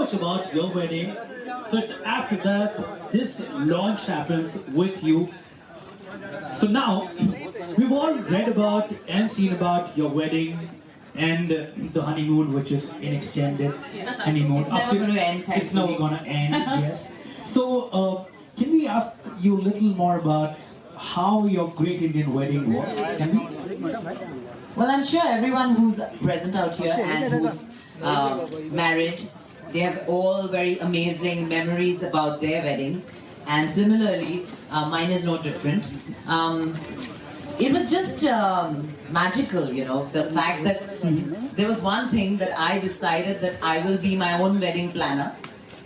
much about your wedding. So it's after that, this launch happens with you. So now, we've all read about and seen about your wedding and the honeymoon, which is an extended honeymoon. It's never going to end, It's thankfully. never going to end, yes. So, can we ask you a little more about how your great Indian wedding was? Can we? Well, I'm sure everyone who's present out here and who's married, they have all very amazing memories about their weddings. And similarly, mine is no different. It was just magical, you know, the fact that there was one thing that I decided that I will be my own wedding planner,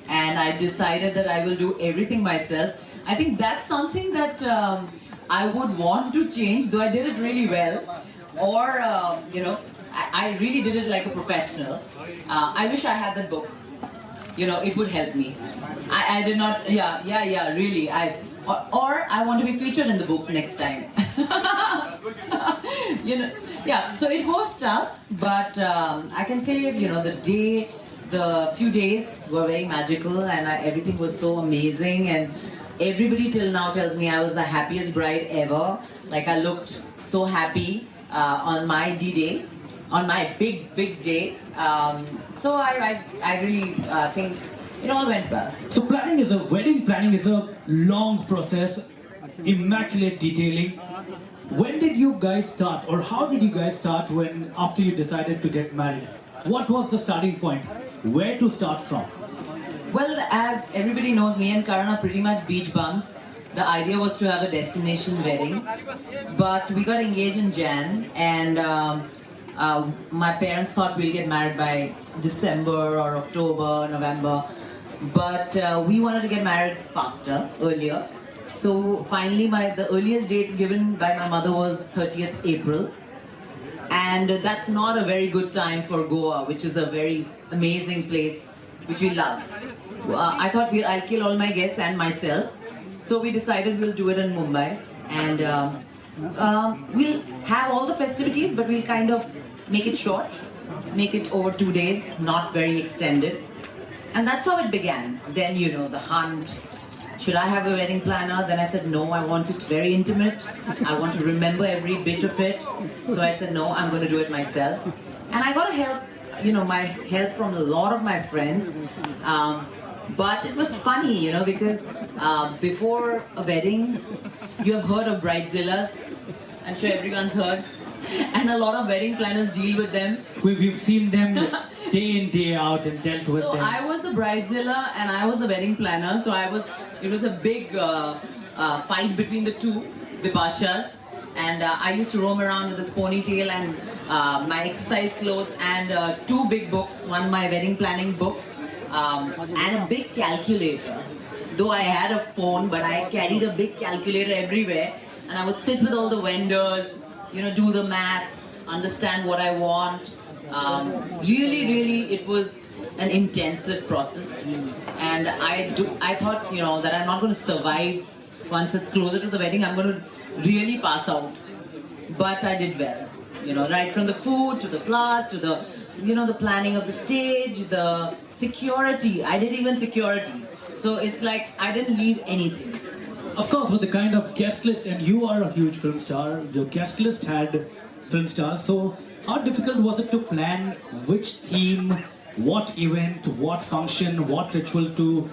and I decided that I will do everything myself. I think that's something that I would want to change, though I did it really well. Or, you know, I really did it like a professional. I wish I had that book. You know, it would help me. I did not, really. Or I want to be featured in the book next time. You know, yeah, so it was tough, but I can say, you know, the few days were very magical, and everything was so amazing, and everybody till now tells me I was the happiest bride ever. Like, I looked so happy on my D-Day, on my big day. So I really think it all went well. So wedding planning is a long process, immaculate detailing. When did you guys start, or how did you guys start after you decided to get married? What was the starting point? Where to start from? Well, as everybody knows, me and Karan are pretty much beach bums. The idea was to have a destination wedding, but we got engaged in Jan, and my parents thought we'll get married by December or October, November, but we wanted to get married faster, earlier. So finally, the earliest date given by my mother was 30th April, and that's not a very good time for Goa, which is a very amazing place, which we love. I thought I'll kill all my guests and myself, so we decided we'll do it in Mumbai, and we'll have all the festivities, but we'll kind of make it short, make it over 2 days, not very extended. And that's how it began. Then, you know, the hunt. Should I have a wedding planner? Then I said, no, I want it very intimate. I want to remember every bit of it. So I said, no, I'm going to do it myself. And I got help, you know, my help from a lot of my friends. But it was funny, you know, because before a wedding, you've heard of bridezillas. I'm sure everyone's heard. And a lot of wedding planners deal with them. We've seen them day in, day out and dealt with them. So I was the bridezilla and I was the wedding planner. So it was a big fight between the two Bipashas. And I used to roam around with this ponytail and my exercise clothes and 2 big books. One, my wedding planning book, and a big calculator. Though I had a phone, but I carried a big calculator everywhere. And I would sit with all the vendors, you know, do the math, understand what I want. Really, it was an intensive process. And I thought, you know, that I'm not going to survive once it's closer to the wedding. I'm going to really pass out. But I did well. You know, right from the food to the flowers to the, you know, the planning of the stage, the security. I did even security. So it's like I didn't leave anything. Of course, with the kind of guest list, and you are a huge film star, your guest list had film stars, so how difficult was it to plan which theme, what event, what function, what ritual to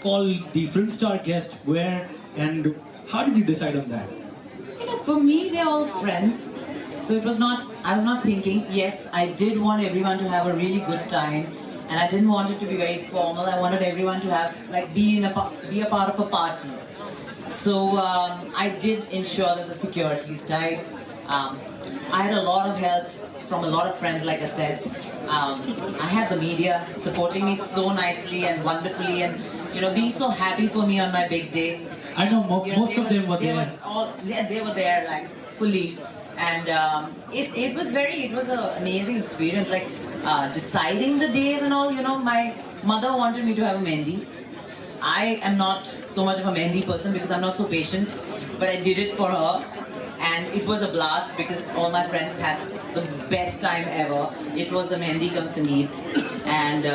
call the film star guest where, and how did you decide on that? You know, for me, they're all friends. So it was not, I was not thinking, yes, I did want everyone to have a really good time, and I didn't want it to be very formal. I wanted everyone to have, like, be a part of a party. So I did ensure that the security is tight. I had a lot of help from a lot of friends, like I said. I had the media supporting me so nicely and wonderfully, and, you know, being so happy for me on my big day. I know most of them were there. They were there, like, fully. And it was an amazing experience, like deciding the days and all. You know, my mother wanted me to have a mehndi. I am not so much of a mehndi person because I'm not so patient, but I did it for her, and it was a blast because all my friends had the best time ever. It was a mehndi cum sangeet, and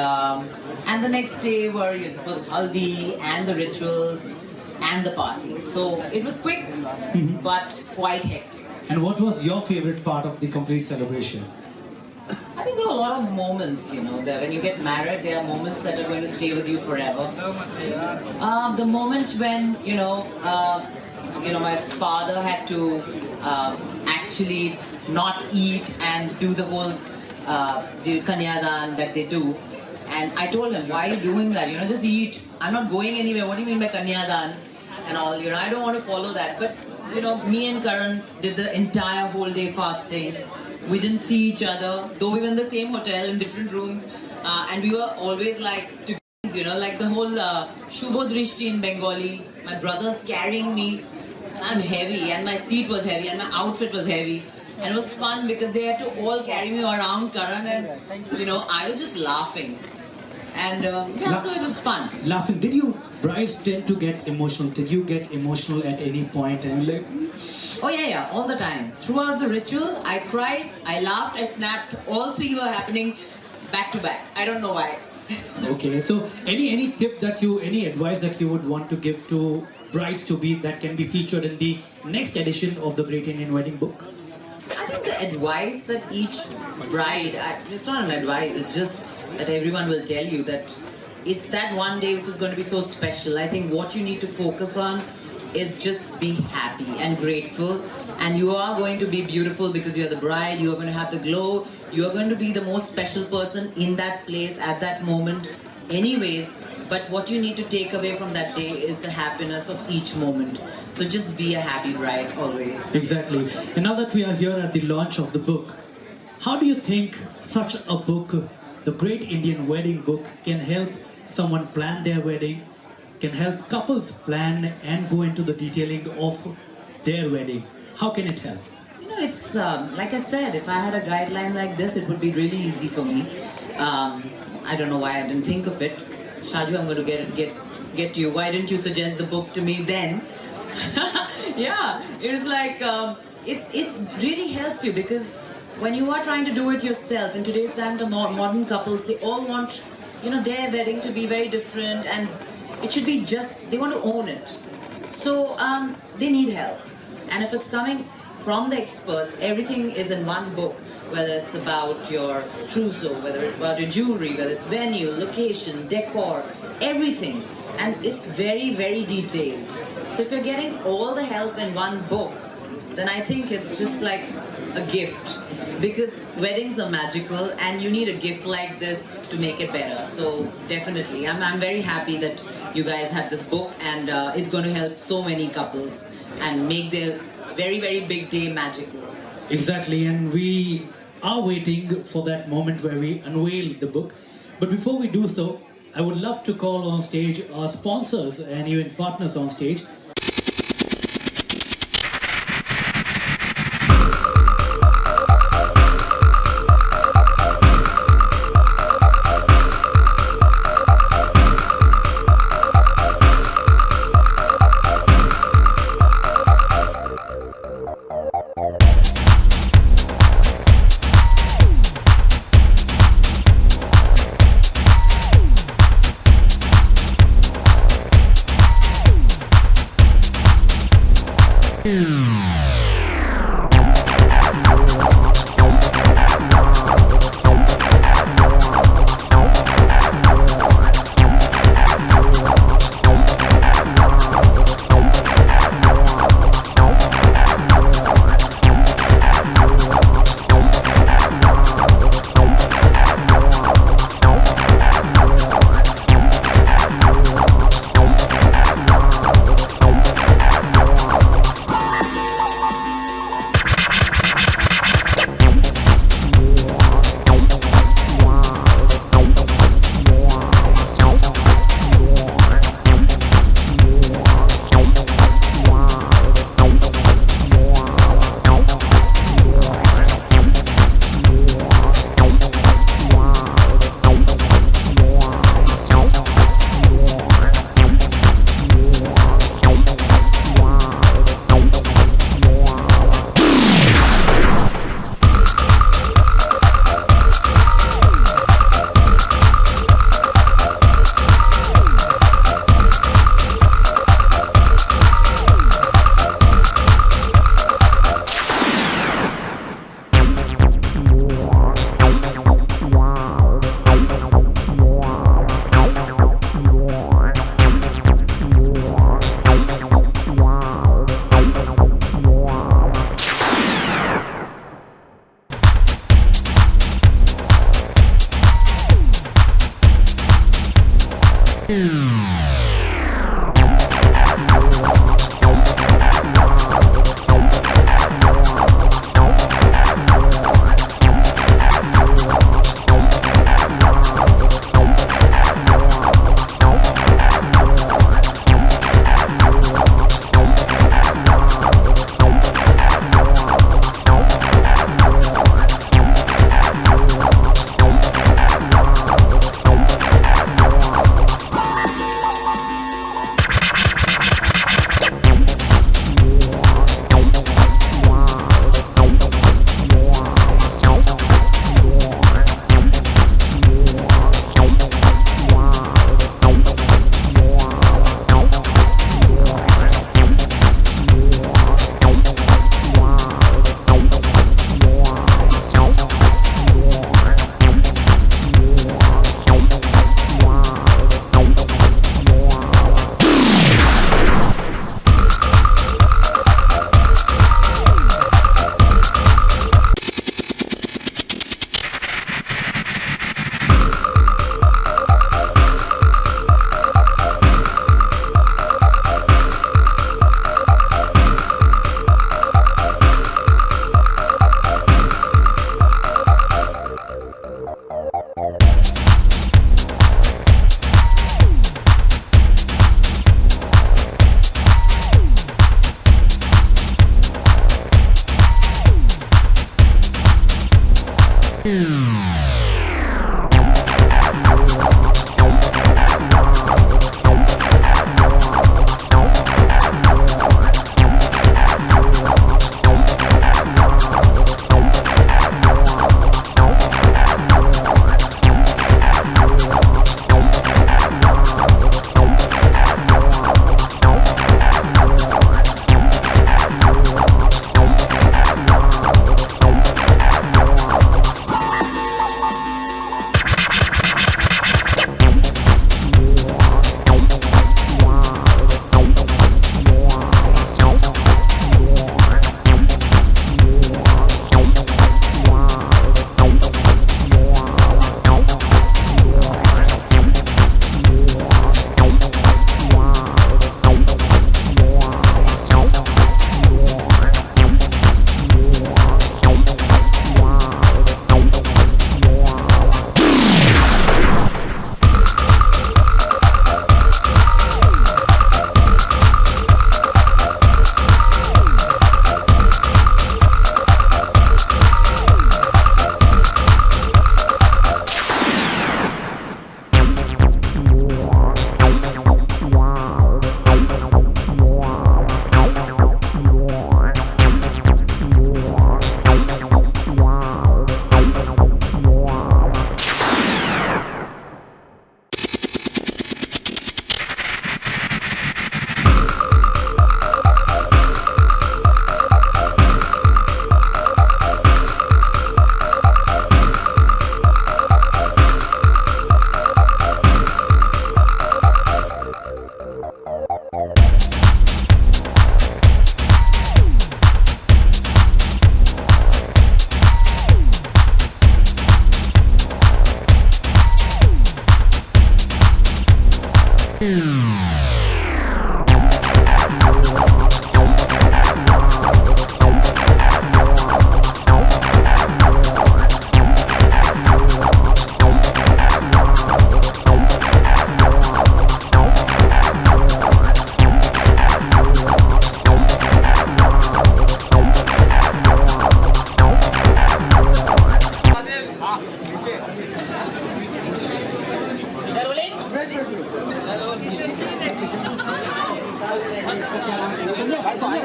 And the next day was haldi and the rituals and the party. So it was quick, but quite hectic. And what was your favorite part of the complete celebration? I think there were a lot of moments, that when you get married, there are moments that are going to stay with you forever. The moment when, my father had to actually not eat and do the whole the kanyadan that they do. And I told him, why are you doing that? Just eat. I'm not going anywhere. What do you mean by kanyadan? And all, I don't want to follow that. But, me and Karan did the entire whole day fasting. We didn't see each other, though we were in the same hotel in different rooms. And we were always like, like the whole Shubho Drishti in Bengali. My brother's carrying me. I'm heavy, and my seat was heavy, and my outfit was heavy. And it was fun because they had to all carry me around Karan, and I was just laughing. And so it was fun. Laughing. Did you brides tend to get emotional? Did you get emotional at any point? And you're like, oh yeah, all the time. Throughout the ritual, I cried, I laughed, I snapped. All three were happening back to back. I don't know why. Okay, so any tip any advice that you would want to give to brides that can be featured in the next edition of the Great Indian Wedding Book? I think the advice that each bride, it's not an advice, it's just that everyone will tell you that it's that one day which is going to be so special. I think what you need to focus on is just be happy and grateful, and you are going to be beautiful because you're the bride, you are going to have the glow, you are going to be the most special person in that place at that moment anyways. But what you need to take away from that day is the happiness of each moment. So just be a happy bride always. Exactly. And now that we are here at the launch of the book, how do you think such a book, the Great Indian Wedding Book, can help someone plan their wedding, can help couples plan and go into the detailing of their wedding? How can it help? It's like I said, if I had a guideline like this, it would be really easy for me. I don't know why I didn't think of it. Shaju, I'm going to get you. Why didn't you suggest the book to me then? Yeah, it's like, it's really helps you because when you are trying to do it yourself, in today's time, the modern couples, they all want, their wedding to be very different, and it should be they want to own it. So they need help. And if it's coming from the experts, everything is in one book, whether it's about your trousseau, whether it's about your jewelry, whether it's venue, location, decor, everything. And it's very, very detailed. So if you're getting all the help in one book, then I think it's just like a gift. Because weddings are magical and you need a gift like this to make it better. So definitely, I'm very happy that you guys have this book, and it's going to help so many couples and make their very, very big day magical. Exactly, and we are waiting for that moment where we unveil the book. But before we do so, I would love to call on stage our sponsors and even partners on stage.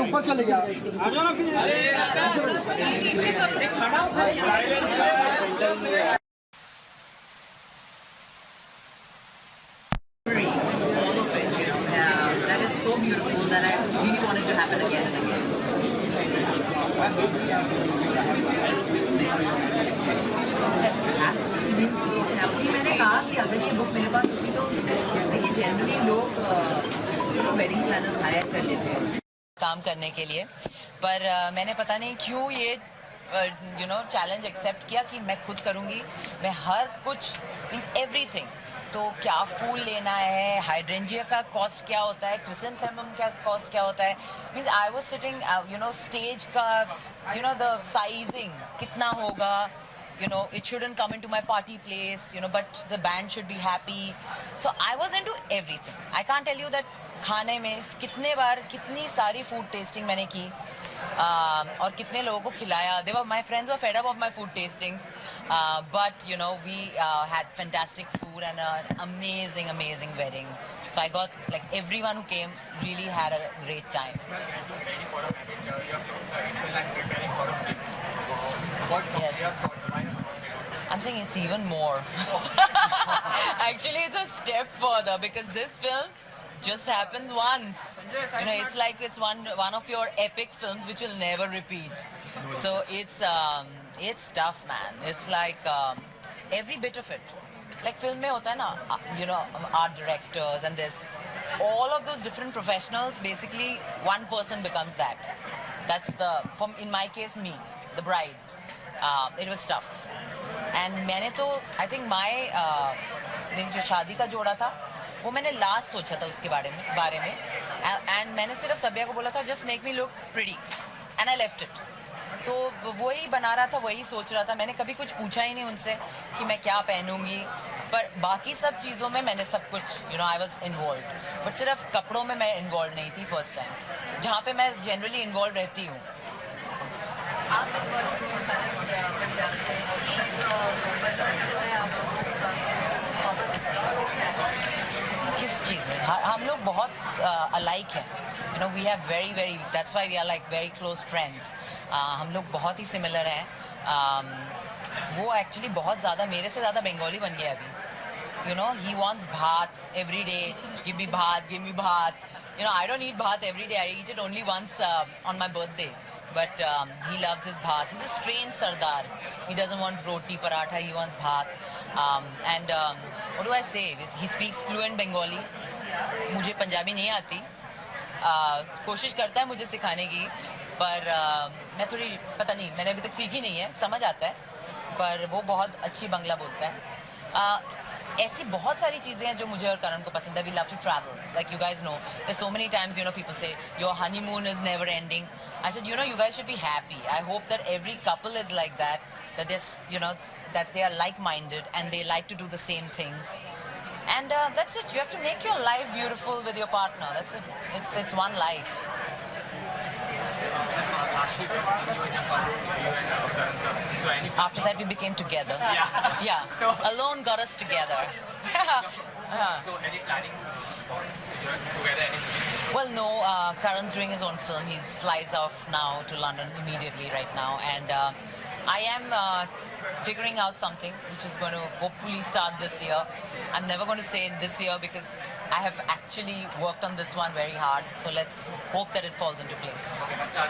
ऊपर चले गया that is so beautiful that I really want it to happen again and again. मैंने कहा कि अगर ये book मेरे पास होती तो देखिए जनरली लोग वेडिंग प्लानर्स हायर कर लेते हैं काम करने के लिए, पर मैंने पता नहीं क्यों ये चैलेंज एक्सेप्ट किया कि मैं खुद करूँगी, मैं हर कुछ मीन्स एवरीथिंग। तो क्या फूल लेना है, हाइड्रेंजिया का कॉस्ट क्या होता है, क्रिसेंथेमम का कॉस्ट क्या होता है, means I was sitting stage का द साइजिंग कितना होगा, it shouldn't come into my party place, but the band should be happy. So I was into everything. I can't tell you that खाने में कितने बार कितनी सारी food tasting मैंने की और कितने लोगों को खिलाया. My friends were fed up of my food tastings, but we had fantastic food and an amazing wedding. So I got everyone who came really had a great time. Yes. I'm saying it's even more. Actually, it's a step further because this film just happens once. It's one of your epic films which will never repeat. So it's tough, man. It's every bit of it. Like film mein hota hai na, art directors and this. All of those different professionals, basically one person becomes that. That's in my case, me, the bride. It was tough. And मैंने तो I think मेरी जो शादी का जोड़ा था वो मैंने लास्ट सोचा था उसके बारे में and मैंने सिर्फ सबिया को बोला था just make me look pretty and I left it. तो वही बना रहा था, वही सोच रहा था. मैंने कभी कुछ पूछा ही नहीं उनसे कि मैं क्या पहनूंगी, पर बाकी सब चीज़ों में मैंने सब कुछ I was involved. बट सिर्फ कपड़ों में मैं इन्वॉल्व नहीं थी फर्स्ट टाइम, जहाँ पे मैं जनरली इन्वॉल्व रहती हूँ. किस चीज़ में हम लोग बहुत अलाइक हैं. We have very that's why we are very close friends. हम लोग बहुत ही सिमिलर हैं. वो एक्चुअली बहुत ज़्यादा मेरे से ज़्यादा बंगाली बन गया अभी. He wants bhat every day. Give me bhat. I don't eat bhat every day. I eat it only once on my birthday. But he loves his bhat. He's a strange sardar. He doesn't want roti paratha. He wants bhat. And what do I say? He speaks fluent Bengali. मुझे पंजाबी नहीं आती. कोशिश करता है मुझे सिखाने की, पर मैं थोड़ी पता नहीं, मैंने अभी तक सीखी नहीं है. समझ आता है, पर वो बहुत अच्छी बंगला बोलता है. ऐसी बहुत सारी चीज़ें हैं जो मुझे और करण को पसंद है. We love to travel. Like you guys know, there's so many times people say your honeymoon is never ending. I said, you guys should be happy. I hope that every couple is like that. That there's, that they are like-minded and they like to do the same things. And that's it. You have to make your life beautiful with your partner. That's it. It's one life. After that, we became together. Yeah. So alone got us together. So any planning together? Well, no. Karan's doing his own film. He flies off now to London immediately right now, and I am figuring out something which is going to hopefully start this year. I'm never going to say it this year because I have actually worked on this one very hard. So let's hope that it falls into place.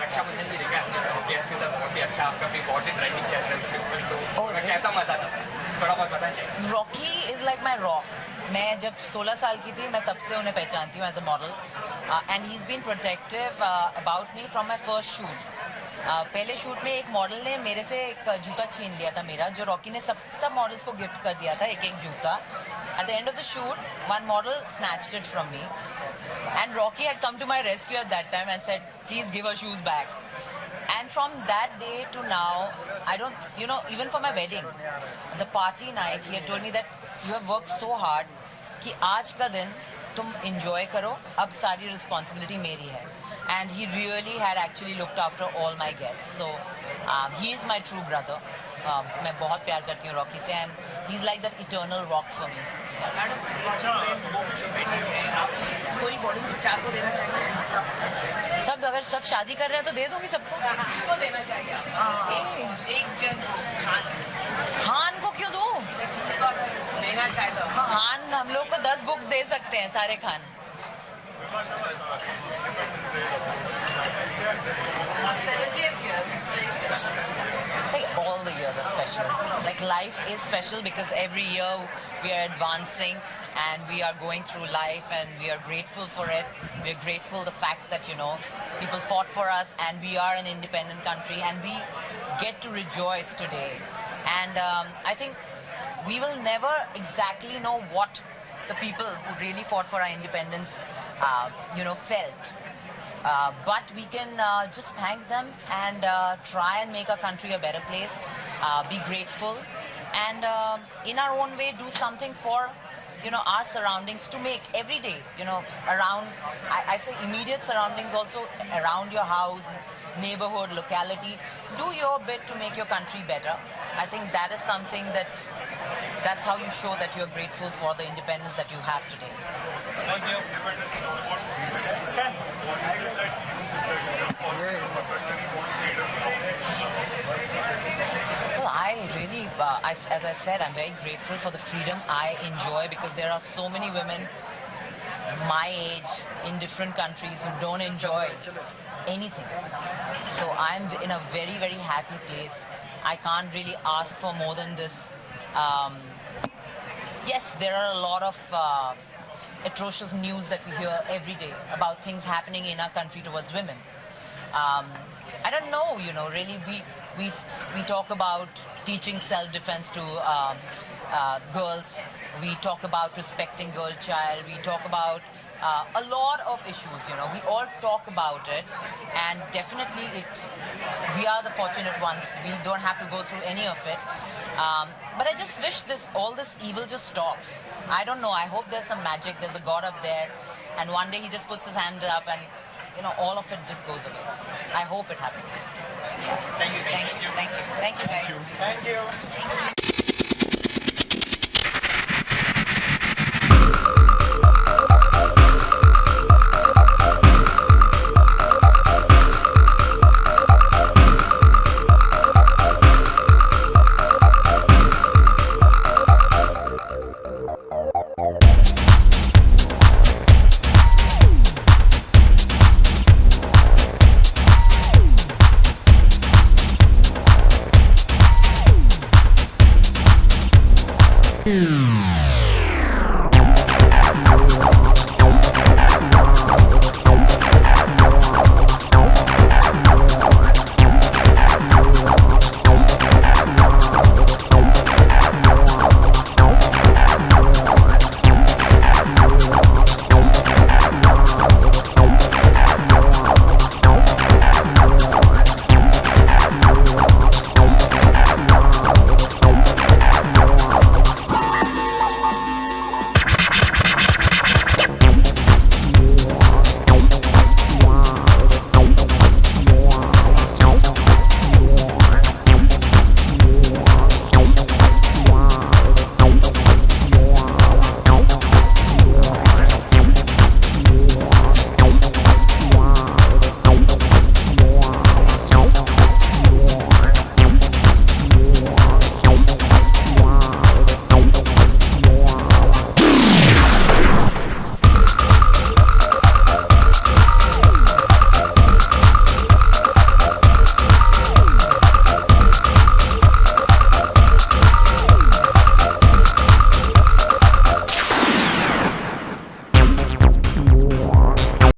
Rakshabandhan भी देखा आपने guest के साथ, बहुत ही अच्छा आपका भी बहुत ही ट्रेंडिंग चल रहा है. Oh, really? कैसा मजा था? थोड़ा बहुत बताएं. Rocky is like my rock. मैं जब 16 साल की थी मैं तब से उन्हें पहचानती हूँ as a model. And he's been protective about me from my first shoot. पहले शूट में एक मॉडल ने मेरे से एक जूता छीन लिया था मेरा, जो रॉकी ने सब मॉडल्स को गिफ्ट कर दिया था एक जूता. at the end of the shoot, one model snatched it from me. And Rocky had come to my rescue at that time and said, please give her shoes back. And from that day to now, I don't, you know, even for my wedding, the party night, he had told me that you have worked so hard कि आज का दिन तुम enjoy करो, अब सारी responsibility मेरी है. And he really had actually looked after all my guests. So he is my true brother. मैं बहुत प्यार करती हूँ रॉकी से, and he's like that eternal rock for me. Madam कोई बॉलीवुड स्टार को देना चाहिए? सब अगर सब शादी कर रहे हैं तो दे दूंगी सबको. किसको देना चाहिए? एक जन खान को क्यों दूं? देना चाहिए. खान हम लोग को 10 बुक दे सकते हैं, सारे Khan. 70th year, very special. Like all the years are special. Like life is special because every year we are advancing and we are going through life and we are grateful for it. We are grateful the fact that, you know, people fought for us and we are an independent country and we get to rejoice today. And I think we will never exactly know what the people who really fought for our independence, you know, felt. But we can just thank them and try and make our country a better place, be grateful, and in our own way do something for, you know, our surroundings to make every day, you know, around, I say immediate surroundings, also around your house, neighborhood, locality. Do your bit to make your country better. I think that is something that's how you show that you're grateful for the independence that you have today. Well, I really, as I said, I'm very grateful for the freedom I enjoy because there are so many women my age in different countries who don't enjoy anything. So I'm in a very, very happy place. I can't really ask for more than this. Yes, there are a lot of atrocious news that we hear every day about things happening in our country towards women. I don't know, you know, really we talk about teaching self-defense to girls. We talk about respecting girl child. We talk about a lot of issues, you know. We all talk about it, and definitely we are the fortunate ones. We don't have to go through any of it. But I just wish all this evil just stops. I don't know. I hope there's some magic. There's a God up there, and one day he just puts his hand up, and you know, all of it just goes away. I hope it happens. Yeah. Thank you. Thank you guys. Thank you.